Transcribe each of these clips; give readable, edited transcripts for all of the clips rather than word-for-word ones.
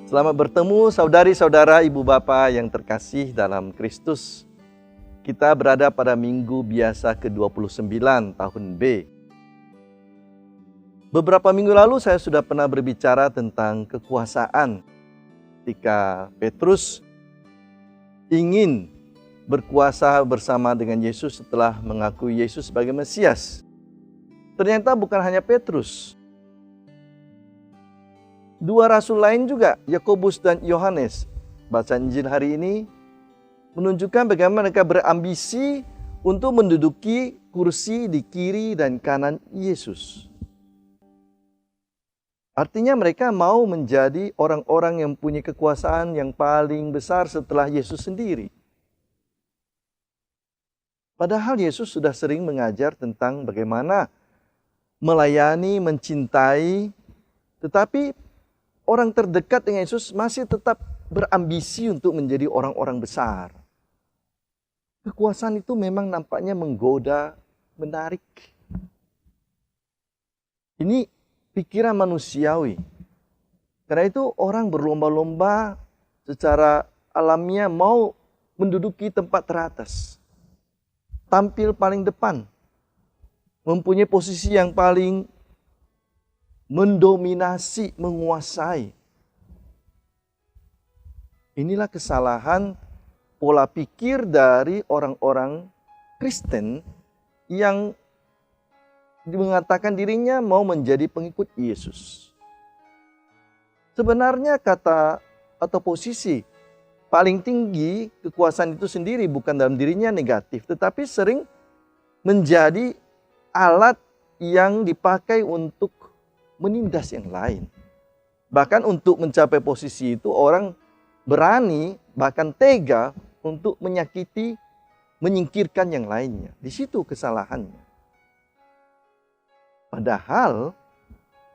Selamat bertemu saudari-saudara, ibu bapa yang terkasih dalam Kristus. Kita berada pada minggu biasa ke-29 tahun B. Beberapa minggu lalu saya sudah pernah berbicara tentang kekuasaan. Ketika Petrus ingin berkuasa bersama dengan Yesus setelah mengakui Yesus sebagai Mesias. Ternyata bukan hanya Petrus. Dua rasul lain juga, Yakobus dan Yohanes. Bacaan Injil hari ini menunjukkan bagaimana mereka berambisi untuk menduduki kursi di kiri dan kanan Yesus. Artinya mereka mau menjadi orang-orang yang punya kekuasaan yang paling besar setelah Yesus sendiri. Padahal Yesus sudah sering mengajar tentang bagaimana melayani, mencintai, tetapi orang terdekat dengan Yesus masih tetap berambisi untuk menjadi orang-orang besar. Kekuasaan itu memang nampaknya menggoda, menarik. Ini pikiran manusiawi. Karena itu orang berlomba-lomba secara alamiah mau menduduki tempat teratas. Tampil paling depan. Mempunyai posisi yang paling mendominasi, menguasai. Inilah kesalahan pola pikir dari orang-orang Kristen yang mengatakan dirinya mau menjadi pengikut Yesus. Sebenarnya kata atau posisi paling tinggi kekuasaan itu sendiri bukan dalam dirinya negatif, tetapi sering menjadi alat yang dipakai untuk menindas yang lain. Bahkan untuk mencapai posisi itu orang berani bahkan tega untuk menyakiti, menyingkirkan yang lainnya. Di situ kesalahannya. Padahal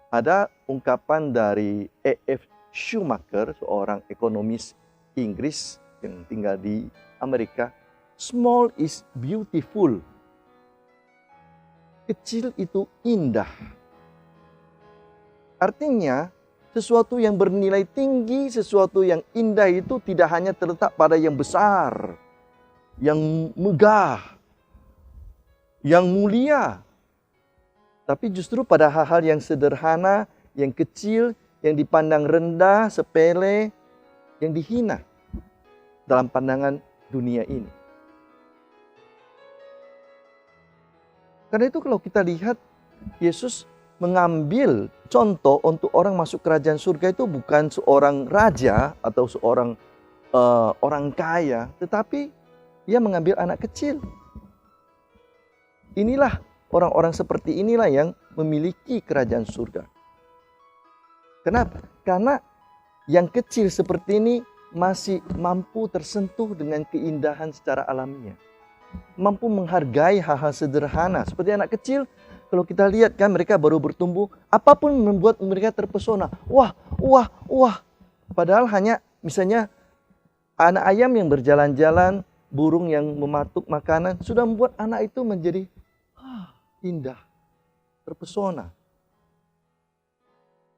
ada ungkapan dari E.F. Schumacher, seorang ekonomis Inggris yang tinggal di Amerika, "Small is beautiful." Kecil itu indah. Artinya, sesuatu yang bernilai tinggi, sesuatu yang indah itu tidak hanya terletak pada yang besar, yang megah, yang mulia. Tapi justru pada hal-hal yang sederhana, yang kecil, yang dipandang rendah, sepele, yang dihina dalam pandangan dunia ini. Karena itu kalau kita lihat, Yesus mengambil contoh untuk orang masuk kerajaan surga itu bukan seorang raja atau seorang orang kaya, tetapi ia mengambil anak kecil. Inilah orang-orang seperti inilah yang memiliki kerajaan surga. Kenapa? Karena yang kecil seperti ini masih mampu tersentuh dengan keindahan secara alamiah. Mampu menghargai hal-hal sederhana. Seperti anak kecil, kalau kita lihat kan mereka baru bertumbuh, apapun membuat mereka terpesona. Wah, wah, wah. Padahal hanya misalnya anak ayam yang berjalan-jalan, burung yang mematuk makanan, sudah membuat anak itu menjadi indah, terpesona.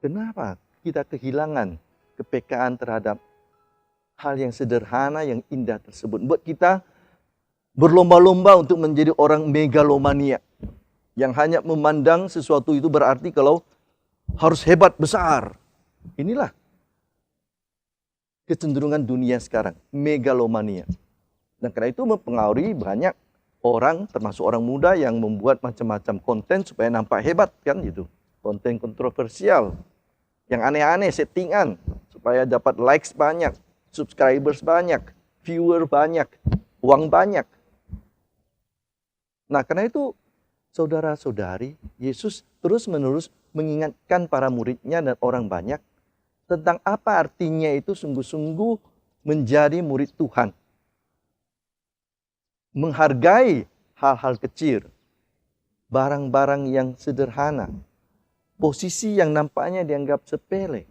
Kenapa kita kehilangan kepekaan terhadap hal yang sederhana, yang indah tersebut? Buat kita berlomba-lomba untuk menjadi orang megalomania. Yang hanya memandang sesuatu itu berarti kalau harus hebat, besar. Inilah kecenderungan dunia sekarang, megalomania. Dan karena itu mempengaruhi banyak orang, termasuk orang muda yang membuat macam-macam konten supaya nampak hebat kan gitu. Konten kontroversial, yang aneh-aneh, settingan, supaya dapat likes banyak, subscribers banyak, viewer banyak, uang banyak. Nah karena itu saudara-saudari, Yesus terus-menerus mengingatkan para muridnya dan orang banyak tentang apa artinya itu sungguh-sungguh menjadi murid Tuhan. Menghargai hal-hal kecil, barang-barang yang sederhana, posisi yang nampaknya dianggap sepele.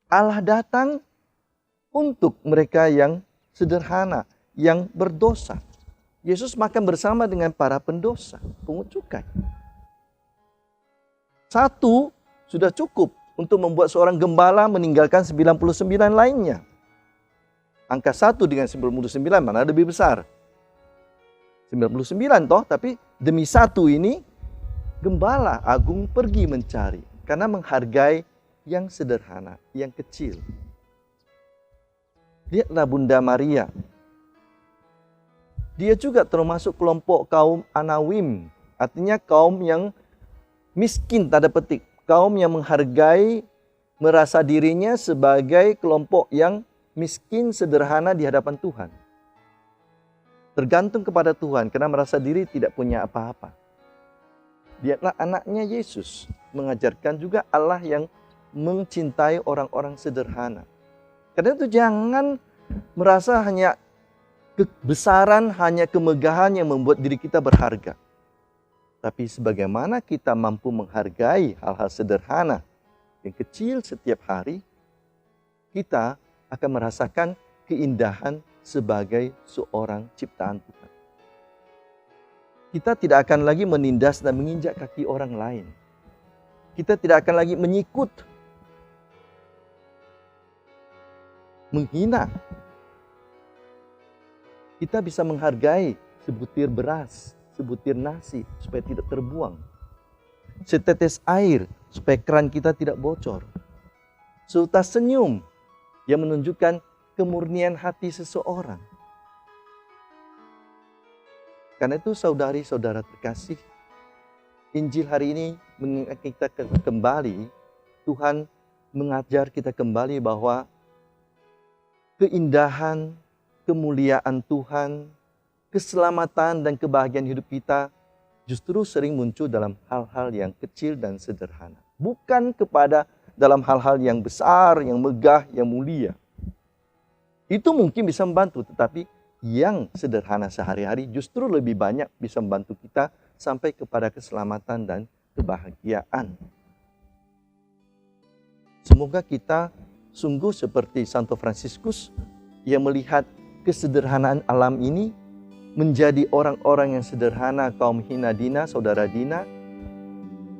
Allah datang untuk mereka yang sederhana, yang berdosa. Yesus makan bersama dengan para pendosa, pungut cukai. Satu sudah cukup untuk membuat seorang gembala meninggalkan 99 lainnya. Angka 1 dengan 99 mana lebih besar? 99 toh, tapi demi 1 ini gembala agung pergi mencari karena menghargai yang sederhana, yang kecil. Lihatlah Bunda Maria. Dia juga termasuk kelompok kaum Anawim, artinya kaum yang miskin tanda petik, kaum yang menghargai, merasa dirinya sebagai kelompok yang miskin sederhana di hadapan Tuhan. Tergantung kepada Tuhan karena merasa diri tidak punya apa-apa. Lihatlah anaknya Yesus mengajarkan juga Allah yang mencintai orang-orang sederhana. Karena itu jangan merasa hanya kebesaran, hanya kemegahan yang membuat diri kita berharga. Tapi sebagaimana kita mampu menghargai hal-hal sederhana yang kecil setiap hari, kita akan merasakan keindahan sebagai seorang ciptaan Tuhan. Kita tidak akan lagi menindas dan menginjak kaki orang lain. Kita tidak akan lagi menyikut, menghina. Kita bisa menghargai sebutir beras, sebutir nasi supaya tidak terbuang. Setetes air supaya keran kita tidak bocor. Seutas senyum yang menunjukkan kemurnian hati seseorang. Karena itu saudari-saudara terkasih, Injil hari ini mengingat kita kembali, Tuhan mengajar kita kembali bahwa keindahan, kemuliaan Tuhan, keselamatan dan kebahagiaan hidup kita justru sering muncul dalam hal-hal yang kecil dan sederhana. Bukan kepada dalam hal-hal yang besar, yang megah, yang mulia. Itu mungkin bisa membantu, tetapi yang sederhana sehari-hari justru lebih banyak bisa membantu kita sampai kepada keselamatan dan kebahagiaan. Semoga kita sungguh seperti Santo Fransiskus yang melihat kesederhanaan alam ini menjadi orang-orang yang sederhana, kaum hina dina, saudara Dina,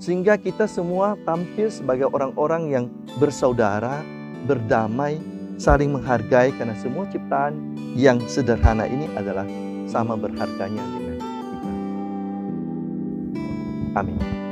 sehingga kita semua tampil sebagai orang-orang yang bersaudara, berdamai, saling menghargai karena semua ciptaan yang sederhana ini adalah sama berharganya dengan kita. Amin.